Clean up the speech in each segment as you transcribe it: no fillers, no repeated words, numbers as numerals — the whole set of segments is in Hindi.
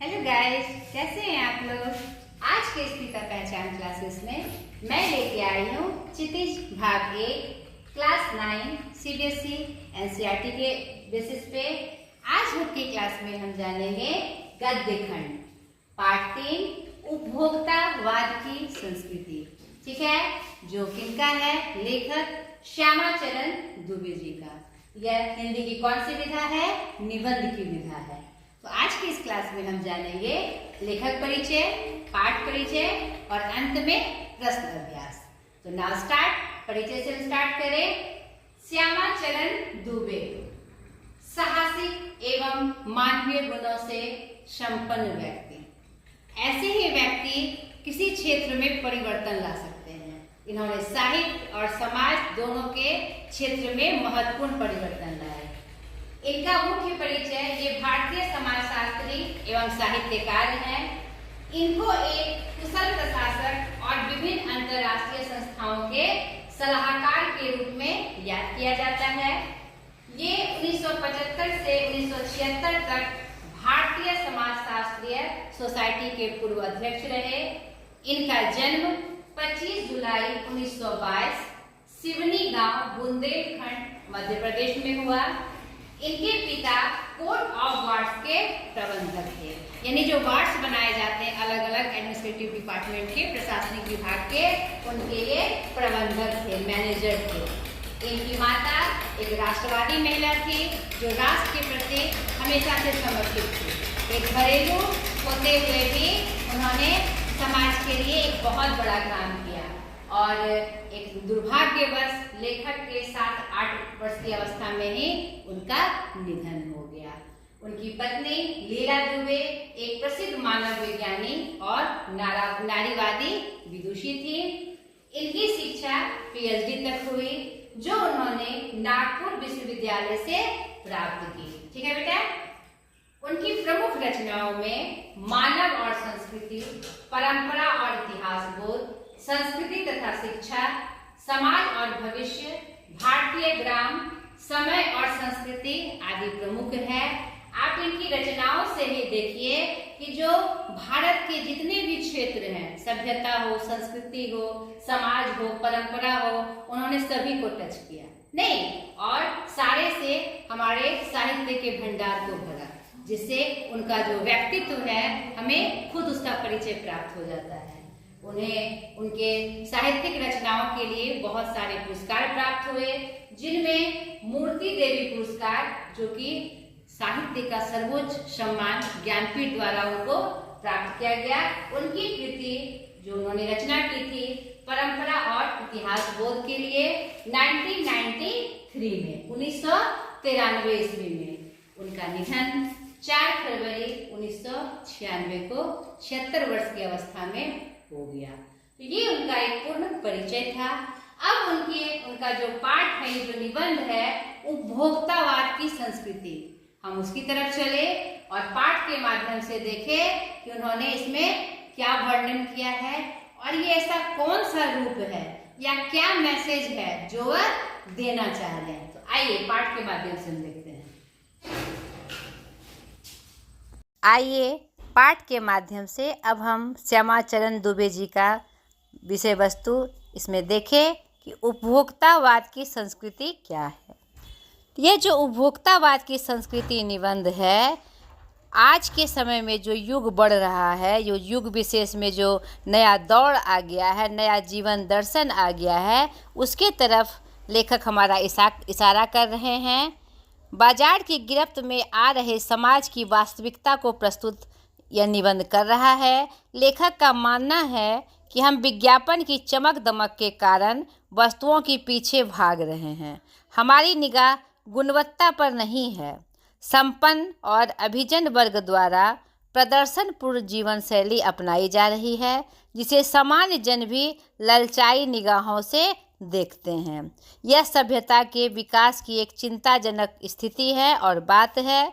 हेलो गाइस, कैसे हैं आप लोग। आज के स्पीकर पहचान क्लासेस में मैं लेके आई हूँ क्षितिज भाग 1 क्लास 9 सीबीएसई एनसीईआरटी के बेसिस पे। आज की क्लास में हम जानेंगे गद्य खंड पार्ट 3 उपभोक्तावाद की संस्कृति। ठीक है, जो किनका है, लेखक श्यामाचरण दुबे जी का। यह हिंदी की कौन सी विधा है, निबंध की विधा है। तो आज की इस क्लास में हम जानेंगे लेखक परिचय, पाठ परिचय और अंत में प्रश्न अभ्यास। तो नाउ स्टार्ट, परिचय से स्टार्ट करें। श्यामाचरण दुबे साहसिक एवं मानवीय गुणों से संपन्न व्यक्ति। ऐसे ही व्यक्ति किसी क्षेत्र में परिवर्तन ला सकते हैं। इन्होंने साहित्य और समाज दोनों के क्षेत्र में महत्वपूर्ण परिवर्तन लाए। इनका मुख्य परिचय, ये भारतीय समाजशास्त्री एवं साहित्यकार हैं। इनको एक कुशल प्रशासक और विभिन्न अंतर्राष्ट्रीय संस्थाओं के सलाहकार के रूप में याद किया जाता है। ये 1975 से 1976 तक भारतीय समाजशास्त्रीय सोसाइटी के पूर्व अध्यक्ष रहे। इनका जन्म 25 जुलाई 1922 सिवनी गांव बुंदेलखंड मध्य प्रदेश में हुआ। इनके पिता कोर्ट ऑफ वार्ड्स के प्रबंधक थे, यानी जो वार्ड्स बनाए जाते हैं अलग अलग एडमिनिस्ट्रेटिव डिपार्टमेंट के, प्रशासनिक विभाग के, उनके ये प्रबंधक थे, मैनेजर थे। इनकी माता एक राष्ट्रवादी महिला थी जो राष्ट्र के प्रति हमेशा से समर्पित थी। एक घरेलू होते हुए भी उन्होंने समाज के लिए एक बहुत बड़ा काम किया। और एक दुर्भाग्यवश लेखक के 7-8 वर्ष की अवस्था में ही उनका निधन हो गया। उनकी पत्नी लीला दुबे एक प्रसिद्ध मानव विज्ञानी और नारीवादी विदुषी थी। इनकी शिक्षा पीएचडी तक हुई, जो उन्होंने नागपुर विश्वविद्यालय से प्राप्त की। ठीक है बेटा। उनकी प्रमुख रचनाओं में मानव और संस्कृति, परंपरा और इतिहास बोध, संस्कृति तथा शिक्षा, समाज और भविष्य, भारतीय ग्राम, समय और संस्कृति आदि प्रमुख है। आप इनकी रचनाओं से ही देखिए कि जो भारत के जितने भी क्षेत्र हैं, सभ्यता हो, संस्कृति हो, समाज हो, परंपरा हो, उन्होंने सभी को टच किया नहीं, और सारे से हमारे साहित्य के भंडार को भरा, जिससे उनका जो व्यक्तित्व है हमें खुद उसका परिचय प्राप्त हो जाता है। उन्हें उनके साहित्यिक रचनाओं के लिए बहुत सारे पुरस्कार प्राप्त हुए, जिनमें मूर्ति देवी पुरस्कार, जो कि साहित्य का सर्वोच्च सम्मान ज्ञानपीठ द्वारा उनको प्राप्त किया गया। उनकी कृति जो उन्होंने रचना की थी परंपरा और इतिहास बोध के लिए 1993 में 1993 ईस्वी में उनका निधन 4 फरवरी 1996 को 76 वर्ष की अवस्था में हो गया। तो ये उनका एक पूर्ण परिचय था। अब उनका जो पाठ है, जो निबंध है, उपभोक्तावाद की संस्कृति, हम उसकी तरफ चले और पाठ के माध्यम से देखें कि उन्होंने इसमें क्या वर्णन किया है और ये ऐसा कौन सा रूप है या क्या मैसेज है जो वह देना चाह रहे हैं। तो आइए पाठ के माध्यम से हम देखते हैं। आइए पाठ के माध्यम से अब हम श्यामाचरण दुबे जी का विषय वस्तु इसमें देखें कि उपभोक्तावाद की संस्कृति क्या है। यह जो उपभोक्तावाद की संस्कृति निबंध है, आज के समय में जो युग बढ़ रहा है, जो युग विशेष में जो नया दौर आ गया है, नया जीवन दर्शन आ गया है, उसके तरफ लेखक हमारा इशारा कर रहे हैं। बाजार की गिरफ्त में आ रहे समाज की वास्तविकता को प्रस्तुत यह निबंध कर रहा है। लेखक का मानना है कि हम विज्ञापन की चमक दमक के कारण वस्तुओं के पीछे भाग रहे हैं। हमारी निगाह गुणवत्ता पर नहीं है। संपन्न और अभिजन वर्ग द्वारा प्रदर्शनपूर्ण जीवन शैली अपनाई जा रही है, जिसे सामान्य जन भी ललचाई निगाहों से देखते हैं। यह सभ्यता के विकास की एक चिंताजनक स्थिति है और बात है,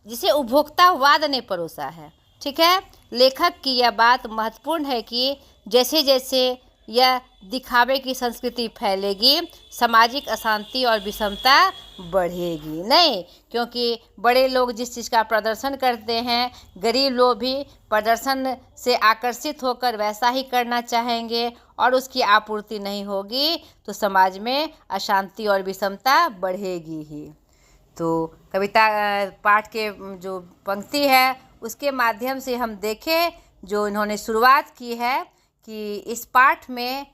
जिसे उपभोक्तावाद ने परोसा है। ठीक है, लेखक की यह बात महत्वपूर्ण है कि जैसे जैसे यह दिखावे की संस्कृति फैलेगी, सामाजिक अशांति और विषमता बढ़ेगी नहीं, क्योंकि बड़े लोग जिस चीज़ का प्रदर्शन करते हैं, गरीब लोग भी प्रदर्शन से आकर्षित होकर वैसा ही करना चाहेंगे और उसकी आपूर्ति नहीं होगी तो समाज में अशांति और विषमता बढ़ेगी ही। तो कविता पाठ के जो पंक्ति है उसके माध्यम से हम देखें, जो इन्होंने शुरुआत की है कि इस पाठ में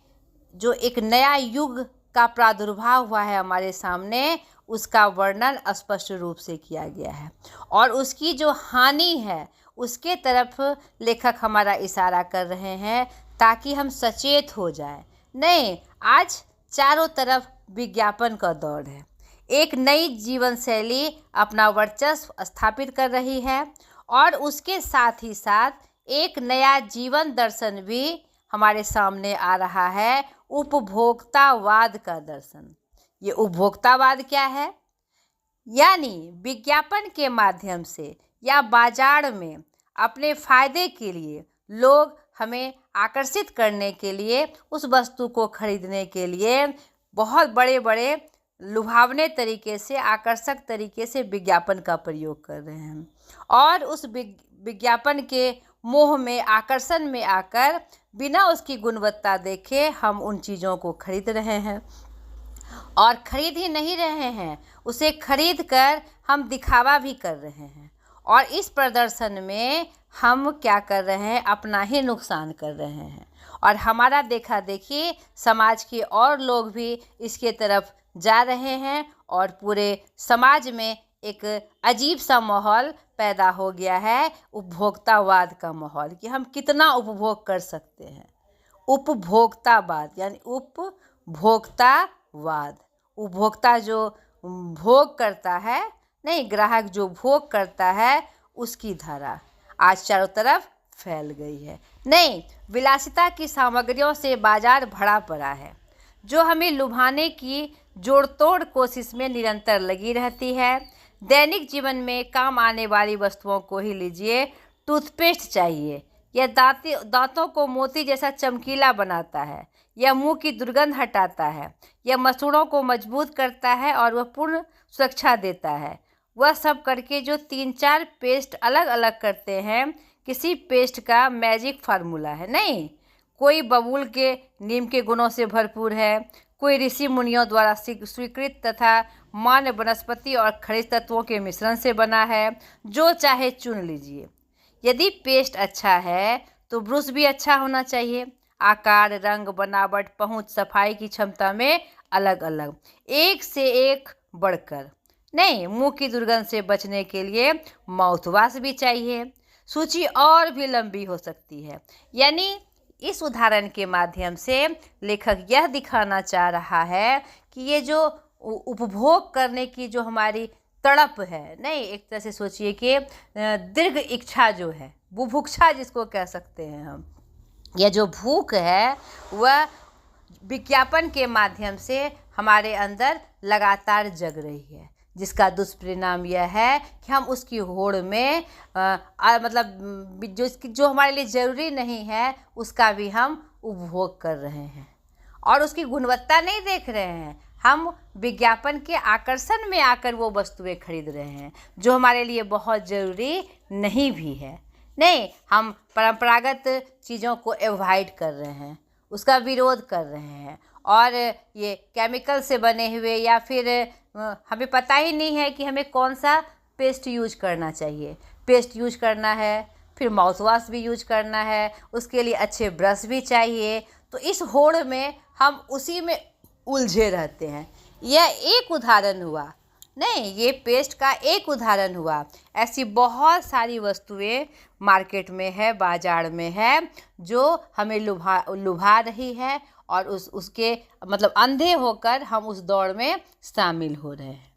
जो एक नया युग का प्रादुर्भाव हुआ है हमारे सामने, उसका वर्णन स्पष्ट रूप से किया गया है और उसकी जो हानि है उसके तरफ लेखक हमारा इशारा कर रहे हैं ताकि हम सचेत हो जाएं। नहीं, आज चारों तरफ विज्ञापन का दौर है। एक नई जीवन शैली अपना वर्चस्व स्थापित कर रही है और उसके साथ ही साथ एक नया जीवन दर्शन भी हमारे सामने आ रहा है, उपभोक्तावाद का दर्शन। ये उपभोक्तावाद क्या है? यानी विज्ञापन के माध्यम से या बाजार में अपने फायदे के लिए लोग हमें आकर्षित करने के लिए, उस वस्तु को खरीदने के लिए बहुत बड़े बड़े लुभावने तरीके से, आकर्षक तरीके से विज्ञापन का प्रयोग कर रहे हैं और उस विज्ञापन के मोह में, आकर्षण में आकर बिना उसकी गुणवत्ता देखे हम उन चीज़ों को खरीद रहे हैं और खरीद ही नहीं रहे हैं, उसे खरीद कर हम दिखावा भी कर रहे हैं और इस प्रदर्शन में हम क्या कर रहे हैं? अपना ही नुकसान कर रहे हैं और हमारा देखा देखी समाज के और लोग भी इसके तरफ जा रहे हैं और पूरे समाज में एक अजीब सा माहौल पैदा हो गया है, उपभोक्तावाद का माहौल, कि हम कितना उपभोग कर सकते हैं। उपभोक्तावाद यानी उपभोक्तावाद, उपभोक्ता जो भोग करता है, नहीं, ग्राहक जो भोग करता है, उसकी धारा आज चारों तरफ फैल गई है। नहीं, विलासिता की सामग्रियों से बाजार भरा पड़ा है जो हमें लुभाने की जोड़ तोड़ कोशिश में निरंतर लगी रहती है। दैनिक जीवन में काम आने वाली वस्तुओं को ही लीजिए, टूथपेस्ट चाहिए, यह दांतों को मोती जैसा चमकीला बनाता है, यह मुंह की दुर्गंध हटाता है, यह मसूड़ों को मजबूत करता है और वह पूर्ण सुरक्षा देता है। वह सब करके जो 3-4 पेस्ट अलग अलग करते हैं, किसी पेस्ट का मैजिक फार्मूला है नहीं। कोई बबूल के नीम के गुणों से भरपूर है, कोई ऋषि मुनियों द्वारा स्वीकृत तथा मान्य वनस्पति और खनिज तत्वों के मिश्रण से बना है। जो चाहे चुन लीजिए। यदि पेस्ट अच्छा है तो ब्रश भी अच्छा होना चाहिए। आकार, रंग, बनावट, पहुँच, सफाई की क्षमता में अलग अलग, एक से एक बढ़कर। नहीं, मुंह की दुर्गंध से बचने के लिए माउथवाश भी चाहिए। सूची और भी लंबी हो सकती है। यानी इस उदाहरण के माध्यम से लेखक यह दिखाना चाह रहा है कि ये जो उपभोग करने की जो हमारी तड़प है, नहीं, एक तरह से सोचिए कि दीर्घ इच्छा जो है, बुभुक्षा जिसको कह सकते हैं हम, यह जो भूख है वह विज्ञापन के माध्यम से हमारे अंदर लगातार जग रही है, जिसका दुष्परिणाम यह है कि हम उसकी होड़ में मतलब जो हमारे लिए ज़रूरी नहीं है उसका भी हम उपभोग कर रहे हैं और उसकी गुणवत्ता नहीं देख रहे हैं। हम विज्ञापन के आकर्षण में आकर वो वस्तुएं खरीद रहे हैं जो हमारे लिए बहुत ज़रूरी नहीं भी है। नहीं, हम परंपरागत चीज़ों को एवॉइड कर रहे हैं, उसका विरोध कर रहे हैं और ये केमिकल से बने हुए या फिर हमें पता ही नहीं है कि हमें कौन सा पेस्ट यूज करना चाहिए। पेस्ट यूज करना है, फिर माउथवाश भी यूज करना है, उसके लिए अच्छे ब्रश भी चाहिए। तो इस होड़ में हम उसी में उलझे रहते हैं। यह एक उदाहरण हुआ, नहीं, ये पेस्ट का एक उदाहरण हुआ। ऐसी बहुत सारी वस्तुएं मार्केट में है, बाजार में है, जो हमें लुभा रही है और उसके मतलब अंधे होकर हम उस दौड़ में शामिल हो रहे हैं।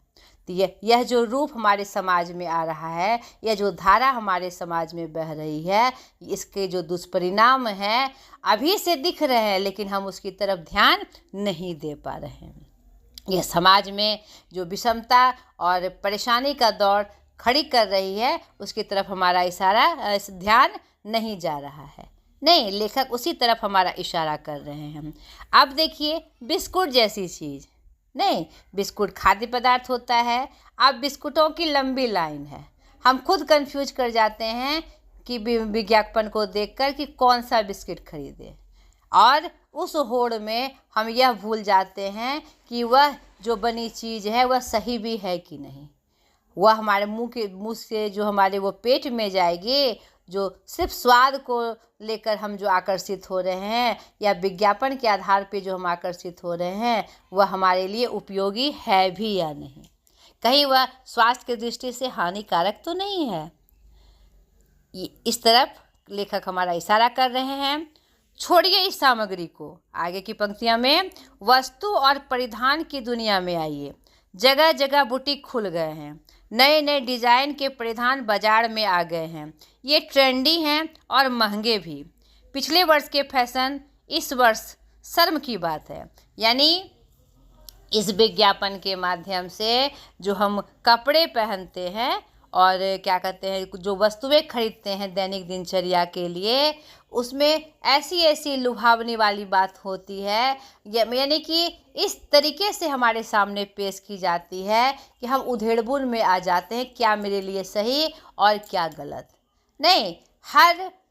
तो यह जो रूप हमारे समाज में आ रहा है, यह जो धारा हमारे समाज में बह रही है, इसके जो दुष्परिणाम हैं अभी से दिख रहे हैं, लेकिन हम उसकी तरफ ध्यान नहीं दे पा रहे हैं। यह समाज में जो विषमता और परेशानी का दौर खड़ी कर रही है, उसकी तरफ हमारा ध्यान नहीं जा रहा है। नहीं, लेखक उसी तरफ हमारा इशारा कर रहे हैं। अब देखिए, बिस्कुट जैसी चीज़, नहीं, बिस्कुट खाद्य पदार्थ होता है। अब बिस्कुटों की लंबी लाइन है, हम खुद कंफ्यूज कर जाते हैं कि विज्ञापन को देखकर कि कौन सा बिस्किट खरीदें, और उस होड़ में हम यह भूल जाते हैं कि वह जो बनी चीज़ है वह सही भी है कि नहीं। वह हमारे मुंह से जो हमारे वो पेट में जाएगी, जो सिर्फ स्वाद को लेकर हम जो आकर्षित हो रहे हैं या विज्ञापन के आधार पे जो हम आकर्षित हो रहे हैं, वह हमारे लिए उपयोगी है भी या नहीं, कहीं वह स्वास्थ्य की दृष्टि से हानिकारक तो नहीं है। इस तरफ लेखक हमारा इशारा कर रहे हैं। छोड़िए इस सामग्री को, आगे की पंक्तियां में, वस्तु और परिधान की दुनिया में आइए। जगह जगह बुटीक खुल गए हैं, नए नए डिजाइन के परिधान बाजार में आ गए हैं। ये ट्रेंडी हैं और महंगे भी। पिछले वर्ष के फैशन इस वर्ष शर्म की बात है। यानी इस विज्ञापन के माध्यम से जो हम कपड़े पहनते हैं और क्या कहते हैं, जो वस्तुएं खरीदते हैं दैनिक दिनचर्या के लिए, उसमें ऐसी ऐसी लुभावने वाली बात होती है, यानी कि इस तरीके से हमारे सामने पेश की जाती है कि हम उधेड़बुन में आ जाते हैं, क्या मेरे लिए सही और क्या गलत। नहीं,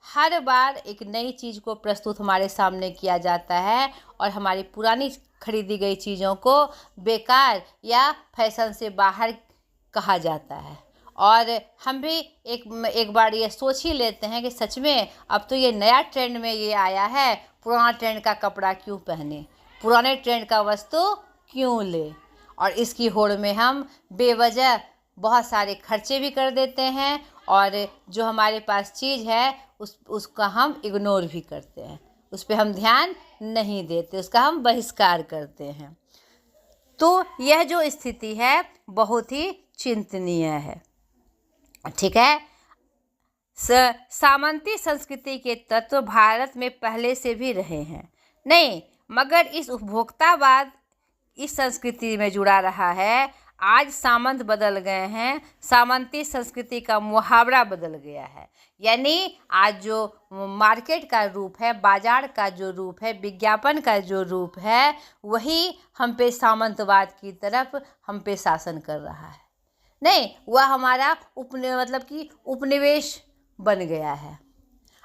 हर बार एक नई चीज़ को प्रस्तुत हमारे सामने किया जाता है और हमारी पुरानी खरीदी गई चीज़ों को बेकार या फैशन से बाहर कहा जाता है। और हम भी एक बार ये सोच ही लेते हैं कि सच में अब तो ये नया ट्रेंड में ये आया है, पुराना ट्रेंड का कपड़ा क्यों पहने, पुराने ट्रेंड का वस्तु क्यों ले, और इसकी होड़ में हम बेवजह बहुत सारे खर्चे भी कर देते हैं और जो हमारे पास चीज़ है उसका हम इग्नोर भी करते हैं, उस पर हम ध्यान नहीं देते, उसका हम बहिष्कार करते हैं। तो यह जो स्थिति है बहुत ही चिंतनीय है। ठीक है, सामंती संस्कृति के तत्व भारत में पहले से भी रहे हैं, नहीं, मगर इस उपभोक्तावाद इस संस्कृति में जुड़ा रहा है। आज सामंत बदल गए हैं, सामंती संस्कृति का मुहावरा बदल गया है। यानी आज जो मार्केट का रूप है, बाजार का जो रूप है, विज्ञापन का जो रूप है, वही हम पे सामंतवाद की तरफ हम पे शासन कर रहा है। नहीं, वह हमारा उपनिवेश बन गया है।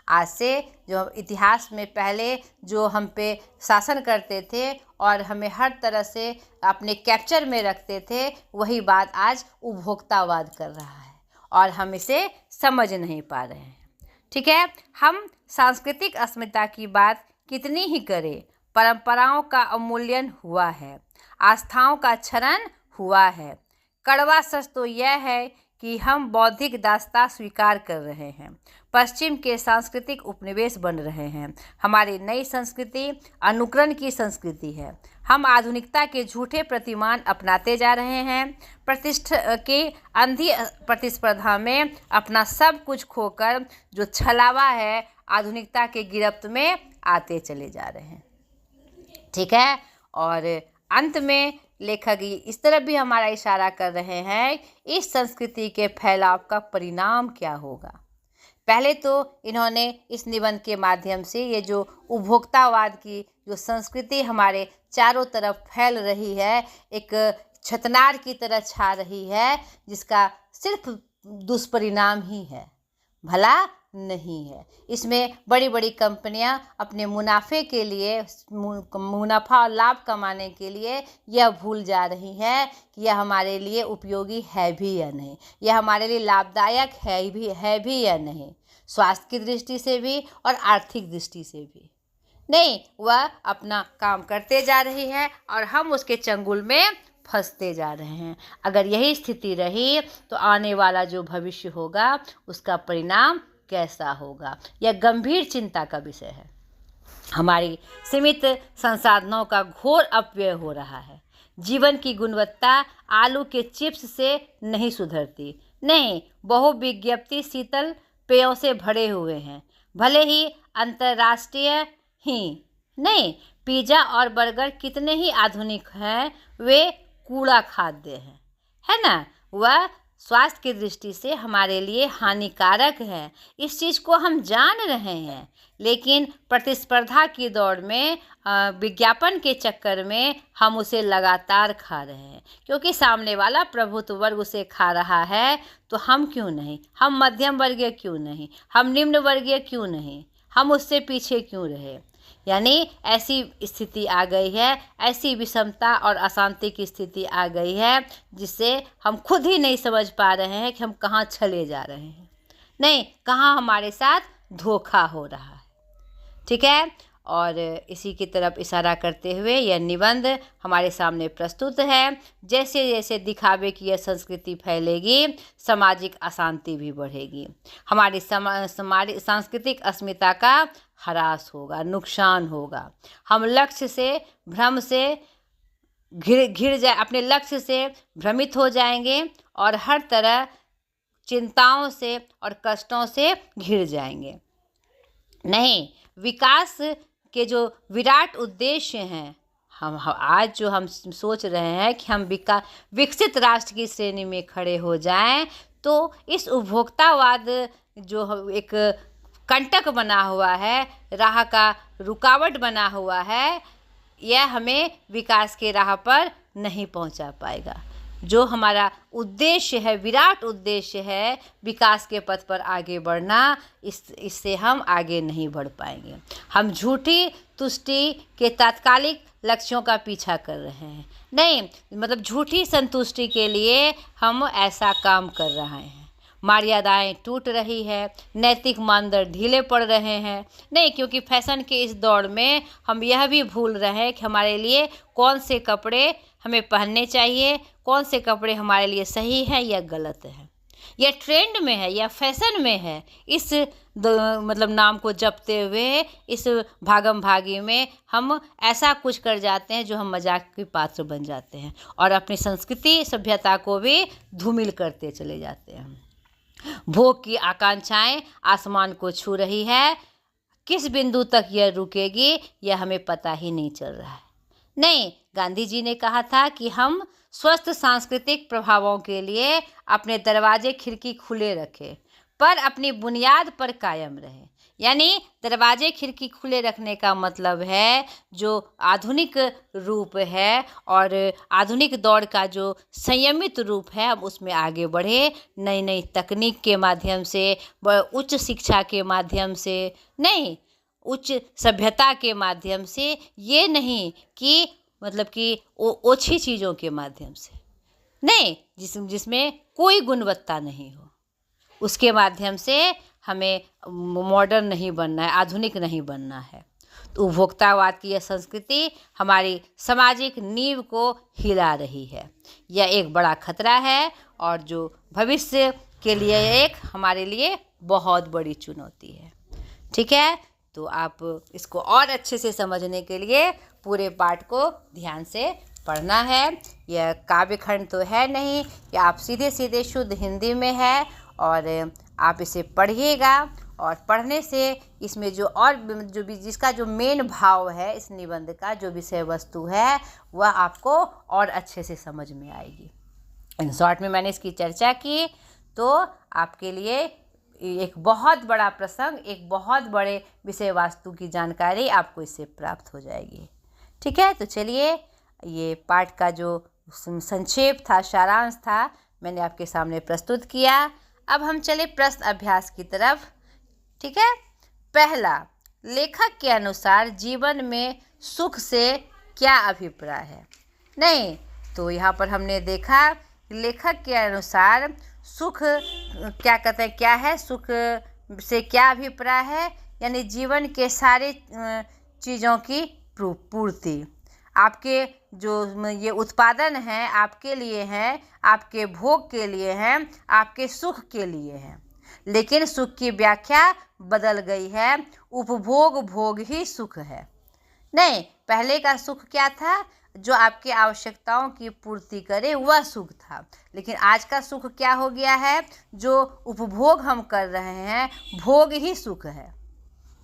आज से जो इतिहास में पहले जो हम पे शासन करते थे और हमें हर तरह से अपने कैप्चर में रखते थे, वही बात आज उपभोक्तावाद कर रहा है और हम इसे समझ नहीं पा रहे हैं। ठीक है, हम सांस्कृतिक अस्मिता की बात कितनी ही करें, परंपराओं का अवमूल्यन हुआ है, आस्थाओं का क्षरण हुआ है। कड़वा सच तो यह है कि हम बौद्धिक दास्तां स्वीकार कर रहे हैं, पश्चिम के सांस्कृतिक उपनिवेश बन रहे हैं। हमारी नई संस्कृति अनुकरण की संस्कृति है। हम आधुनिकता के झूठे प्रतिमान अपनाते जा रहे हैं, प्रतिष्ठा के अंधी प्रतिस्पर्धा में अपना सब कुछ खोकर जो छलावा है आधुनिकता के गिरफ्त में आते चले जा रहे हैं। ठीक है, और अंत में लेखक इस तरफ भी हमारा इशारा कर रहे हैं, इस संस्कृति के फैलाव का परिणाम क्या होगा। पहले तो इन्होंने इस निबंध के माध्यम से ये जो उपभोक्तावाद की जो संस्कृति हमारे चारों तरफ फैल रही है, एक छतनार की तरह छा रही है, जिसका सिर्फ दुष्परिणाम ही है, भला नहीं है। इसमें बड़ी बड़ी कंपनियां अपने मुनाफे के लिए, मुनाफा और लाभ कमाने के लिए यह भूल जा रही हैं कि यह हमारे लिए उपयोगी है भी या नहीं, यह हमारे लिए लाभदायक है भी या नहीं, स्वास्थ्य की दृष्टि से भी और आर्थिक दृष्टि से भी नहीं। वह अपना काम करते जा रही है और हम उसके चंगुल में फंसते जा रहे हैं। अगर यही स्थिति रही तो आने वाला जो भविष्य होगा उसका परिणाम कैसा होगा, यह गंभीर चिंता का विषय है। हमारी सीमित संसाधनों का घोर अपव्यय हो रहा है। जीवन की गुणवत्ता आलू के चिप्स से नहीं सुधरती, नहीं, बहुविज्ञप्ति शीतल पेयों से भरे हुए हैं, भले ही अंतर्राष्ट्रीय ही नहीं। पिज़्ज़ा और बर्गर कितने ही आधुनिक हैं, वे कूड़ा खाद्य हैं, है ना। वह स्वास्थ्य की दृष्टि से हमारे लिए हानिकारक है। इस चीज़ को हम जान रहे हैं, लेकिन प्रतिस्पर्धा की दौड़ में विज्ञापन के चक्कर में हम उसे लगातार खा रहे हैं, क्योंकि सामने वाला प्रभुत्व वर्ग उसे खा रहा है, तो हम क्यों नहीं? हम मध्यम वर्गीय क्यों नहीं? हम निम्न वर्गीय क्यों नहीं? हम उससे पीछे क्यों रहे? यानी ऐसी स्थिति आ गई है, ऐसी विषमता और अशांति की स्थिति आ गई है, जिससे हम खुद ही नहीं समझ पा रहे हैं कि हम कहाँ चले जा रहे हैं, नहीं कहाँ हमारे साथ धोखा हो रहा है। ठीक है, और इसी की तरफ इशारा करते हुए यह निबंध हमारे सामने प्रस्तुत है। जैसे जैसे दिखावे की यह संस्कृति फैलेगी, सामाजिक अशांति भी बढ़ेगी, हमारी सांस्कृतिक अस्मिता का ह्रास होगा, नुकसान होगा। हम लक्ष्य से भ्रम से घिर जाए, अपने लक्ष्य से भ्रमित हो जाएंगे और हर तरह चिंताओं से और कष्टों से घिर जाएंगे। नहीं, विकास के जो विराट उद्देश्य हैं, हम आज जो हम सोच रहे हैं कि हम विकसित राष्ट्र की श्रेणी में खड़े हो जाएं, तो इस उपभोक्तावाद जो एक कंटक बना हुआ है, राह का रुकावट बना हुआ है, यह हमें विकास के राह पर नहीं पहुंचा पाएगा। जो हमारा उद्देश्य है, विराट उद्देश्य है विकास के पथ पर आगे बढ़ना, इससे हम आगे नहीं बढ़ पाएंगे। हम झूठी तुष्टि के तात्कालिक लक्ष्यों का पीछा कर रहे हैं, नहीं मतलब झूठी संतुष्टि के लिए हम ऐसा काम कर रहे हैं। मर्यादाएं टूट रही है, नैतिक मानदंड ढीले पड़ रहे हैं, नहीं क्योंकि फैशन के इस दौड़ में हम यह भी भूल रहे हैं कि हमारे लिए कौन से कपड़े हमें पहनने चाहिए, कौन से कपड़े हमारे लिए सही हैं या गलत है, या ट्रेंड में है या फैशन में है। इस मतलब नाम को जपते हुए इस भागम भागी में हम ऐसा कुछ कर जाते हैं जो हम मजाक के पात्र बन जाते हैं और अपनी संस्कृति सभ्यता को भी धूमिल करते चले जाते हैं। भोग की आकांक्षाएं आसमान को छू रही है, किस बिंदु तक यह रुकेगी यह हमें पता ही नहीं चल रहा है। नहीं, गांधी जी ने कहा था कि हम स्वस्थ सांस्कृतिक प्रभावों के लिए अपने दरवाजे खिड़की खुले रखें, पर अपनी बुनियाद पर कायम रहें। यानी दरवाजे खिड़की खुले रखने का मतलब है जो आधुनिक रूप है और आधुनिक दौर का जो संयमित रूप है, हम उसमें आगे बढ़े, नई नई तकनीक के माध्यम से, उच्च शिक्षा के माध्यम से, नहीं उच्च सभ्यता के माध्यम से, ये नहीं कि मतलब कि ओछी चीज़ों के माध्यम से, नहीं जिसमें कोई गुणवत्ता नहीं हो, उसके माध्यम से हमें मॉडर्न नहीं बनना है, आधुनिक नहीं बनना है। तो उपभोक्तावाद की यह संस्कृति हमारी सामाजिक नींव को हिला रही है। यह एक बड़ा खतरा है और जो भविष्य के लिए एक हमारे लिए बहुत बड़ी चुनौती है। ठीक है, तो आप इसको और अच्छे से समझने के लिए पूरे पाठ को ध्यान से पढ़ना है। यह काव्य खंड तो है नहीं, कि आप सीधे सीधे शुद्ध हिंदी में है और आप इसे पढ़िएगा और पढ़ने से इसमें जो भी जिसका जो मेन भाव है, इस निबंध का जो विषय वस्तु है, वह आपको और अच्छे से समझ में आएगी। इन शॉर्ट में मैंने इसकी चर्चा की, तो आपके लिए एक बहुत बड़ा प्रसंग, एक बहुत बड़े विषय वस्तु की जानकारी आपको इससे प्राप्त हो जाएगी। ठीक है, तो चलिए, ये पाठ का जो संक्षेप था, सारांश था, मैंने आपके सामने प्रस्तुत किया। अब हम चले प्रश्न अभ्यास की तरफ। ठीक है, पहला, लेखक के अनुसार जीवन में सुख से क्या अभिप्राय है? नहीं, तो यहाँ पर हमने देखा लेखक के अनुसार सुख क्या कहते हैं, क्या है, सुख से क्या अभिप्राय है, यानी जीवन के सारे चीज़ों की पूर्ति। आपके जो ये उत्पादन हैं आपके लिए हैं, आपके भोग के लिए हैं, आपके सुख के लिए हैं, लेकिन सुख की व्याख्या बदल गई है। उपभोग भोग ही सुख है। नहीं, पहले का सुख क्या था? जो आपकी आवश्यकताओं की पूर्ति करे वह सुख था, लेकिन आज का सुख क्या हो गया है? जो उपभोग हम कर रहे हैं, भोग ही सुख है।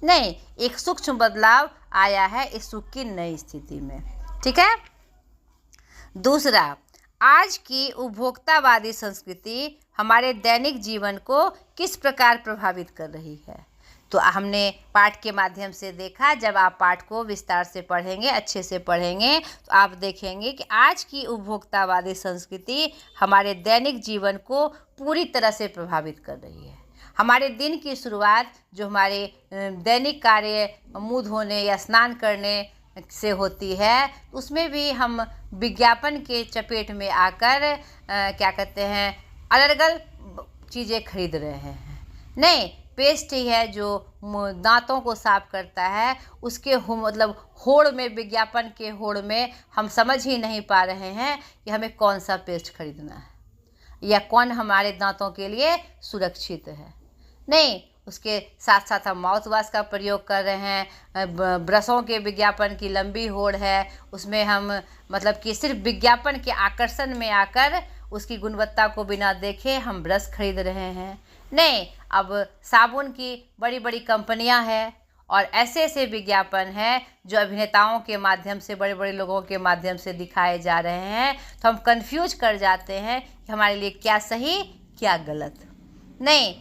नहीं, एक सूक्ष्म बदलाव आया है इस सुख की नई स्थिति में। ठीक है, दूसरा, आज की उपभोक्तावादी संस्कृति हमारे दैनिक जीवन को किस प्रकार प्रभावित कर रही है। तो हमने पाठ के माध्यम से देखा। जब आप पाठ को विस्तार से पढ़ेंगे, अच्छे से पढ़ेंगे, तो आप देखेंगे कि आज की उपभोक्तावादी संस्कृति हमारे दैनिक जीवन को पूरी तरह से प्रभावित कर रही है। हमारे दिन की शुरुआत जो हमारे दैनिक कार्य मुँह धोने या स्नान करने से होती है, उसमें भी हम विज्ञापन के चपेट में आकर क्या कहते हैं, अलग अलग चीज़ें खरीद रहे हैं। नहीं, पेस्ट ही है जो दांतों को साफ करता है, उसके मतलब होड़ में, विज्ञापन के होड़ में हम समझ ही नहीं पा रहे हैं कि हमें कौन सा पेस्ट खरीदना है या कौन हमारे दांतों के लिए सुरक्षित है। नहीं, उसके साथ साथ हम माउथ वॉश का प्रयोग कर रहे हैं। ब्रशों के विज्ञापन की लंबी होड़ है, उसमें हम मतलब कि सिर्फ विज्ञापन के आकर्षण में आकर उसकी गुणवत्ता को बिना देखे हम ब्रश खरीद रहे हैं। नहीं, अब साबुन की बड़ी बड़ी कंपनियां हैं और ऐसे ऐसे विज्ञापन हैं जो अभिनेताओं के माध्यम से, बड़े बड़े लोगों के माध्यम से दिखाए जा रहे हैं, तो हम कंफ्यूज कर जाते हैं कि हमारे लिए क्या सही क्या गलत। नहीं,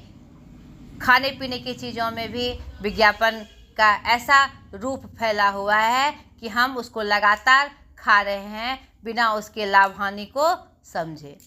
खाने पीने की चीज़ों में भी विज्ञापन का ऐसा रूप फैला हुआ है कि हम उसको लगातार खा रहे हैं बिना उसके लाभ हानि को समझे।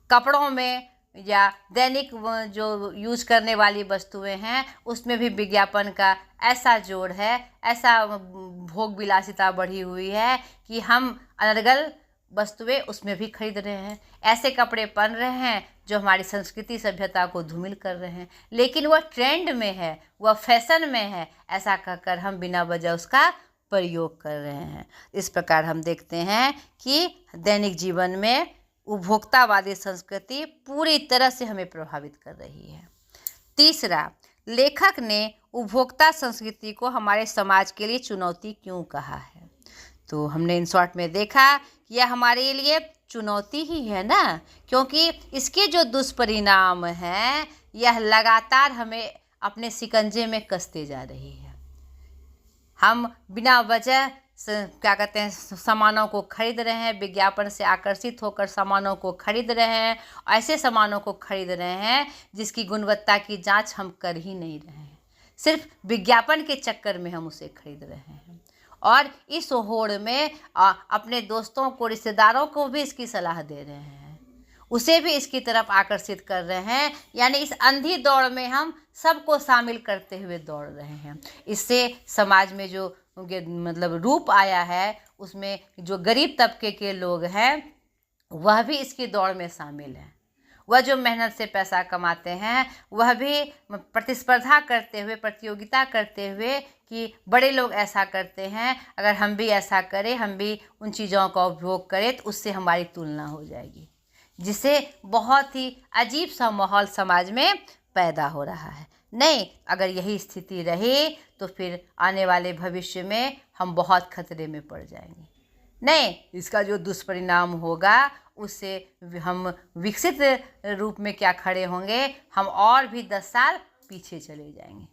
कपड़ों में या दैनिक जो यूज करने वाली वस्तुएं हैं, उसमें भी विज्ञापन का ऐसा जोड़ है, ऐसा भोग विलासिता बढ़ी हुई है कि हम अनर्गल वस्तुएं उसमें भी खरीद रहे हैं। ऐसे कपड़े पहन रहे हैं जो हमारी संस्कृति सभ्यता को धूमिल कर रहे हैं, लेकिन वह ट्रेंड में है, वह फैशन में है, ऐसा कहकर हम बिना वजह उसका प्रयोग कर रहे हैं। इस प्रकार हम देखते हैं कि दैनिक जीवन में उपभोक्तावादी संस्कृति पूरी तरह से हमें प्रभावित कर रही है। तीसरा, लेखक ने उपभोक्ता संस्कृति को हमारे समाज के लिए चुनौती क्यों कहा है। तो हमने इन शॉर्ट में देखा कि यह हमारे लिए चुनौती ही है ना, क्योंकि इसके जो दुष्परिणाम हैं यह लगातार हमें अपने शिकंजे में कसते जा रही है। हम बिना वजह क्या कहते हैं, सामानों को खरीद रहे हैं, विज्ञापन से आकर्षित होकर सामानों को खरीद रहे हैं, ऐसे सामानों को खरीद रहे हैं जिसकी गुणवत्ता की जांच हम कर ही नहीं रहे हैं, सिर्फ विज्ञापन के चक्कर में हम उसे खरीद रहे हैं। और इस होड़ में अपने दोस्तों को, रिश्तेदारों को भी इसकी सलाह दे रहे हैं, उसे भी इसकी तरफ आकर्षित कर रहे हैं। यानी इस अंधी दौड़ में हम सबको शामिल करते हुए दौड़ रहे हैं। इससे समाज में जो मतलब रूप आया है, उसमें जो गरीब तबके के लोग हैं वह भी इसकी दौड़ में शामिल हैं। वह जो मेहनत से पैसा कमाते हैं वह भी प्रतिस्पर्धा करते हुए, प्रतियोगिता करते हुए कि बड़े लोग ऐसा करते हैं, अगर हम भी ऐसा करें, हम भी उन चीज़ों का उपभोग करें तो उससे हमारी तुलना हो जाएगी, जिससे बहुत ही अजीब सा माहौल समाज में पैदा हो रहा है। नहीं, अगर यही स्थिति रही तो फिर आने वाले भविष्य में हम बहुत खतरे में पड़ जाएंगे। नहीं, इसका जो दुष्परिणाम होगा उससे हम विकसित रूप में क्या खड़े होंगे, हम और भी 10 साल पीछे चले जाएंगे।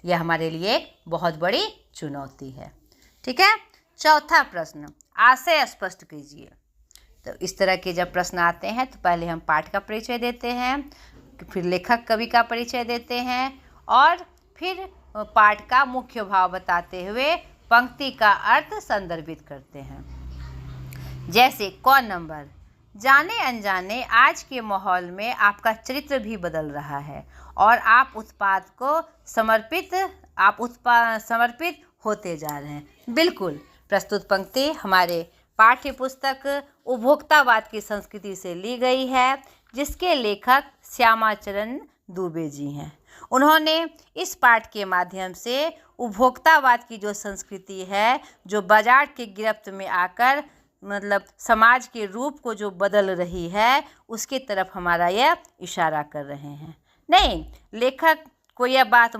यह हमारे लिए एक बहुत बड़ी चुनौती है। ठीक है। चौथा प्रश्न, आशय स्पष्ट कीजिए। तो इस तरह के जब प्रश्न आते हैं तो पहले हम पाठ का परिचय देते हैं, फिर लेखक कवि का परिचय देते हैं और फिर पाठ का मुख्य भाव बताते हुए पंक्ति का अर्थ संदर्भित करते हैं। जैसे क नंबर, जाने अनजाने आज के माहौल में आपका चरित्र भी बदल रहा है और आप उत्पाद को समर्पित होते जा रहे हैं। बिल्कुल, प्रस्तुत पंक्ति हमारे पाठ्य पुस्तक उपभोक्तावाद की संस्कृति से ली गई है, जिसके लेखक श्यामाचरण दुबे जी हैं। उन्होंने इस पाठ के माध्यम से उपभोक्तावाद की जो संस्कृति है, जो बाजार की गिरफ्त में आकर मतलब समाज के रूप को जो बदल रही है, उसकी तरफ हमारा यह इशारा कर रहे हैं। नहीं, लेखक को यह बात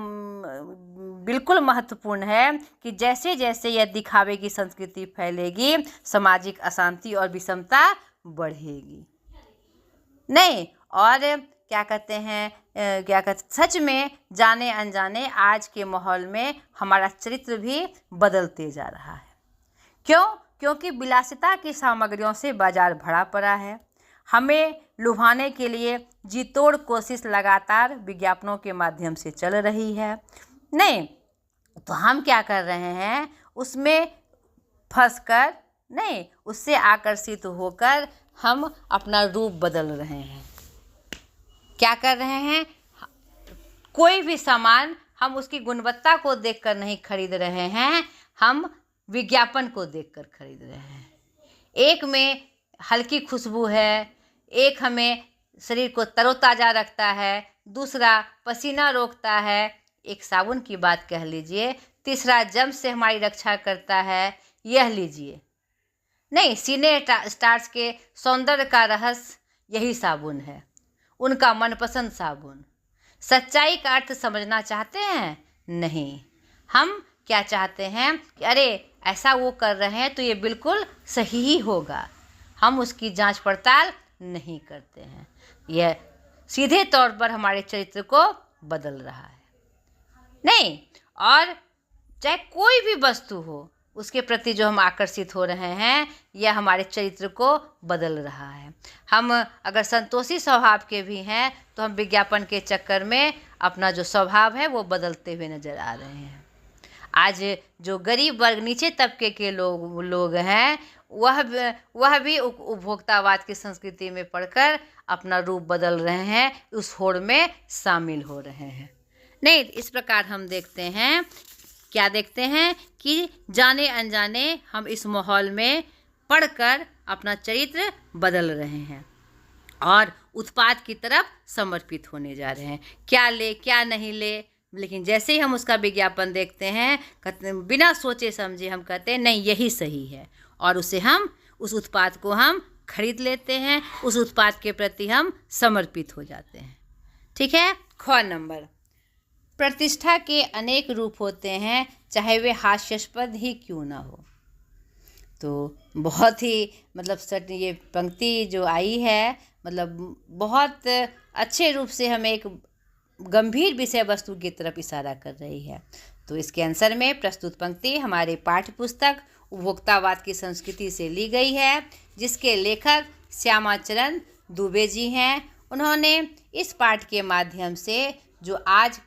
बिल्कुल महत्वपूर्ण है कि जैसे जैसे यह दिखावे की संस्कृति फैलेगी, सामाजिक अशांति और विषमता बढ़ेगी। नहीं, और सच में जाने अनजाने आज के माहौल में हमारा चरित्र भी बदलते जा रहा है। क्यों? क्योंकि विलासिता की सामग्रियों से बाजार भरा पड़ा है। हमें लुभाने के लिए जी तोड़ कोशिश लगातार विज्ञापनों के माध्यम से चल रही है। नहीं, तो हम क्या कर रहे हैं, उसमें फंसकर नहीं, उससे आकर्षित होकर हम अपना रूप बदल रहे हैं। क्या कर रहे हैं, कोई भी सामान हम उसकी गुणवत्ता को देखकर नहीं खरीद रहे हैं, हम विज्ञापन को देखकर खरीद रहे हैं। एक में हल्की खुशबू है, एक हमें शरीर को तरोताज़ा रखता है, दूसरा पसीना रोकता है, एक साबुन की बात कह लीजिए, तीसरा जम्स से हमारी रक्षा करता है, यह लीजिए। नहीं, सिने स्टार्स के सौंदर्य का रहस्य यही साबुन है, उनका मनपसंद साबुन। सच्चाई का अर्थ समझना चाहते हैं? नहीं, हम क्या चाहते हैं कि अरे ऐसा वो कर रहे हैं तो ये बिल्कुल सही ही होगा। हम उसकी जांच पड़ताल नहीं करते हैं। यह सीधे तौर पर हमारे चरित्र को बदल रहा है। नहीं, और चाहे कोई भी वस्तु हो, उसके प्रति जो हम आकर्षित हो रहे हैं, यह हमारे चरित्र को बदल रहा है। हम अगर संतोषी स्वभाव के भी हैं तो हम विज्ञापन के चक्कर में अपना जो स्वभाव है वो बदलते हुए नजर आ रहे हैं। आज जो गरीब वर्ग, नीचे तबके के लोग हैं, वह भी उपभोक्तावाद की संस्कृति में पढ़कर अपना रूप बदल रहे हैं, उस होड़ में शामिल हो रहे हैं। नहीं, इस प्रकार हम देखते हैं, क्या देखते हैं कि जाने अनजाने हम इस माहौल में पढ़कर अपना चरित्र बदल रहे हैं और उत्पाद की तरफ समर्पित होने जा रहे हैं। क्या ले क्या नहीं ले, लेकिन जैसे ही हम उसका विज्ञापन देखते हैं, बिना सोचे समझे हम कहते हैं नहीं यही सही है, और उस उत्पाद को हम खरीद लेते हैं, उस उत्पाद के प्रति हम समर्पित हो जाते हैं। ठीक है। ख नंबर, प्रतिष्ठा के अनेक रूप होते हैं, चाहे वे हास्यास्पद ही क्यों ना हो। तो बहुत ही ये पंक्ति जो आई है, बहुत अच्छे रूप से हमें एक गंभीर विषय वस्तु की तरफ इशारा कर रही है। तो इसके आंसर में प्रस्तुत पंक्ति हमारे पाठ्य पुस्तक उपभोक्तावाद की संस्कृति से ली गई है, जिसके लेखक श्यामाचरण दुबे जी हैं। उन्होंने इस पाठ के माध्यम से जो आज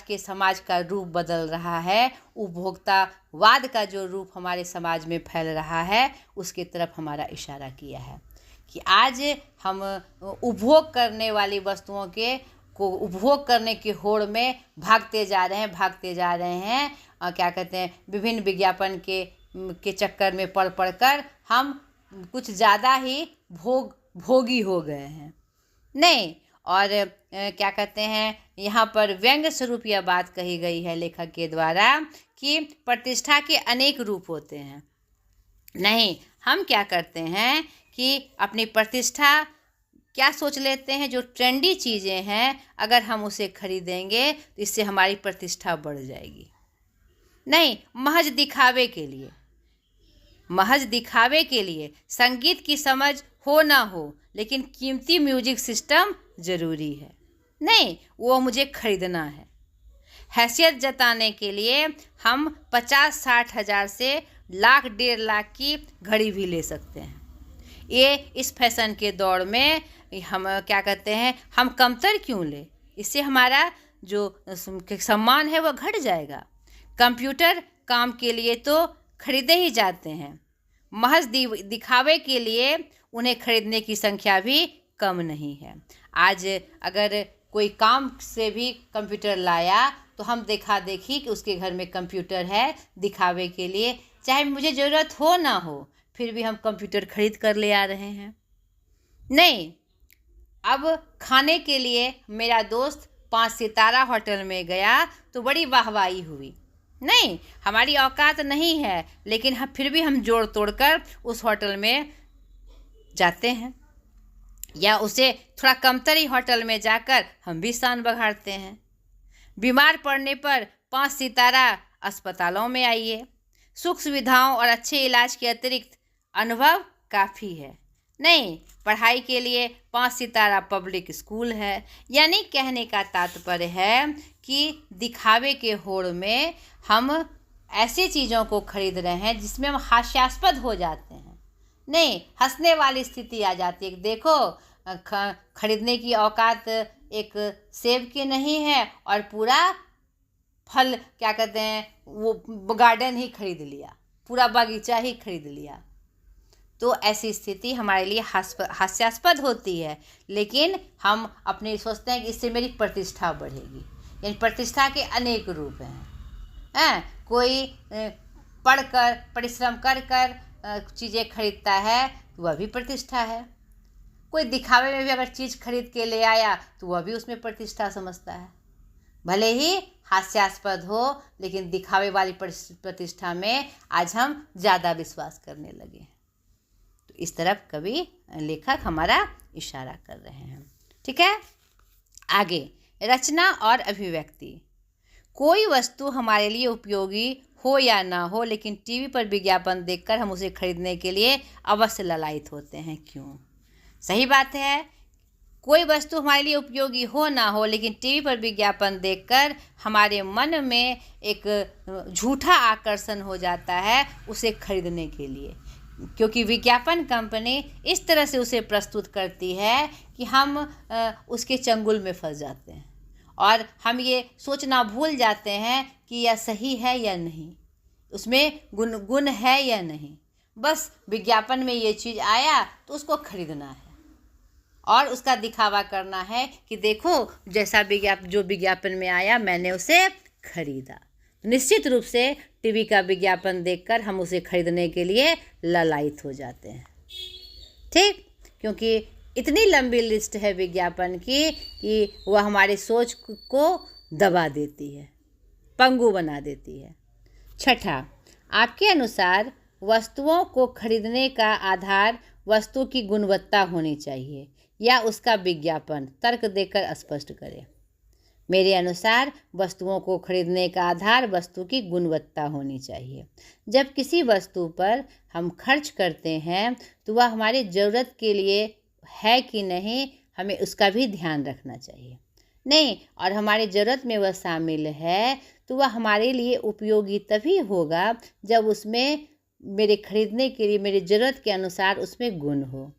के समाज का रूप बदल रहा है, उपभोक्तावाद का जो रूप हमारे समाज में फैल रहा है, उसके तरफ हमारा इशारा किया है कि आज हम उपभोग करने वाली वस्तुओं को उपभोग करने की होड़ में भागते जा रहे हैं और क्या कहते हैं, विभिन्न विज्ञापन के चक्कर में पड़ कर हम कुछ ज़्यादा ही भोगी हो गए हैं। नहीं, और क्या कहते हैं, यहाँ पर व्यंग्य स्वरूप यह बात कही गई है लेखक के द्वारा कि प्रतिष्ठा के अनेक रूप होते हैं। नहीं, हम क्या करते हैं कि अपनी प्रतिष्ठा क्या सोच लेते हैं, जो ट्रेंडी चीज़ें हैं अगर हम उसे खरीदेंगे तो इससे हमारी प्रतिष्ठा बढ़ जाएगी। नहीं, महज दिखावे के लिए संगीत की समझ हो ना हो, लेकिन कीमती म्यूजिक सिस्टम ज़रूरी है। नहीं, वो मुझे खरीदना है। हैसियत जताने के लिए हम 50-60 हज़ार से लाख 1.5 लाख की घड़ी भी ले सकते हैं। ये इस फैशन के दौर में हम क्या कहते हैं, हम कमतर क्यों ले, इससे हमारा जो सम्मान है वो घट जाएगा। कंप्यूटर काम के लिए तो खरीदे ही जाते हैं, महज दिखावे के लिए उन्हें खरीदने की संख्या भी कम नहीं है। आज अगर कोई काम से भी कंप्यूटर लाया तो हम देखा देखी कि उसके घर में कंप्यूटर है, दिखावे के लिए, चाहे मुझे ज़रूरत हो ना हो, फिर भी हम कंप्यूटर खरीद कर ले आ रहे हैं। नहीं, अब खाने के लिए मेरा दोस्त 5 सितारा होटल में गया तो बड़ी वाहवाही हुई। नहीं, हमारी औकात नहीं है, लेकिन फिर भी हम जोड़ तोड़ कर उस होटल में जाते हैं, या उसे थोड़ा कमतरी होटल में जाकर हम भी शान बघाड़ते हैं। बीमार पड़ने पर 5 सितारा अस्पतालों में आइए, सुख सुविधाओं और अच्छे इलाज के अतिरिक्त अनुभव काफ़ी है। नहीं, पढ़ाई के लिए 5 सितारा पब्लिक स्कूल है। यानी कहने का तात्पर्य है कि दिखावे के होड़ में हम ऐसी चीज़ों को खरीद रहे हैं जिसमें हम हास्यास्पद हो जाते हैं। नहीं, हंसने वाली स्थिति आ जाती है। देखो खरीदने की औकात एक सेब की नहीं है और पूरा फल क्या कहते हैं वो गार्डन ही खरीद लिया, पूरा बागीचा ही खरीद लिया। तो ऐसी स्थिति हमारे लिए हास्यास्पद होती है, लेकिन हम अपने सोचते हैं कि इससे मेरी प्रतिष्ठा बढ़ेगी। यानी प्रतिष्ठा के अनेक रूप हैं। कोई पढ़कर परिश्रम कर कर चीज़ें खरीदता है तो वह भी प्रतिष्ठा है। कोई दिखावे में भी अगर चीज़ खरीद के ले आया तो वह भी उसमें प्रतिष्ठा समझता है। भले ही हास्यास्पद हो, लेकिन दिखावे वाली प्रतिष्ठा में आज हम ज़्यादा विश्वास करने लगे हैं। तो इस तरफ कवि लेखक हमारा इशारा कर रहे हैं। ठीक है, आगे रचना और अभिव्यक्ति। कोई वस्तु हमारे लिए उपयोगी हो या ना हो, लेकिन टीवी पर विज्ञापन देखकर हम उसे खरीदने के लिए अवश्य ललायित होते हैं। क्यों? सही बात है, कोई वस्तु हमारे लिए उपयोगी हो ना हो, लेकिन टीवी पर विज्ञापन देखकर हमारे मन में एक झूठा आकर्षण हो जाता है उसे खरीदने के लिए, क्योंकि विज्ञापन कंपनी इस तरह से उसे प्रस्तुत करती है कि हम उसके चंगुल में फंस जाते हैं और हम ये सोचना भूल जाते हैं कि यह सही है या नहीं, उसमें गुण है या नहीं। बस विज्ञापन में ये चीज़ आया तो उसको खरीदना है और उसका दिखावा करना है कि देखो जैसा जो विज्ञापन में आया मैंने उसे खरीदा। निश्चित रूप से टीवी का विज्ञापन देखकर हम उसे खरीदने के लिए ललायित हो जाते हैं। ठीक, क्योंकि इतनी लंबी लिस्ट है विज्ञापन की कि वह हमारी सोच को दबा देती है, पंगु बना देती है। छठा, आपके अनुसार वस्तुओं को खरीदने का आधार वस्तु की गुणवत्ता होनी चाहिए या उसका विज्ञापन? तर्क देकर स्पष्ट करें। मेरे अनुसार वस्तुओं को खरीदने का आधार वस्तु की गुणवत्ता होनी चाहिए। जब किसी वस्तु पर हम खर्च करते हैं तो वह हमारी ज़रूरत के लिए है कि नहीं, हमें उसका भी ध्यान रखना चाहिए। नहीं, और हमारी ज़रूरत में वह शामिल है तो वह हमारे लिए उपयोगी तभी होगा जब उसमें मेरे खरीदने के लिए मेरी ज़रूरत के अनुसार उसमें गुण हो।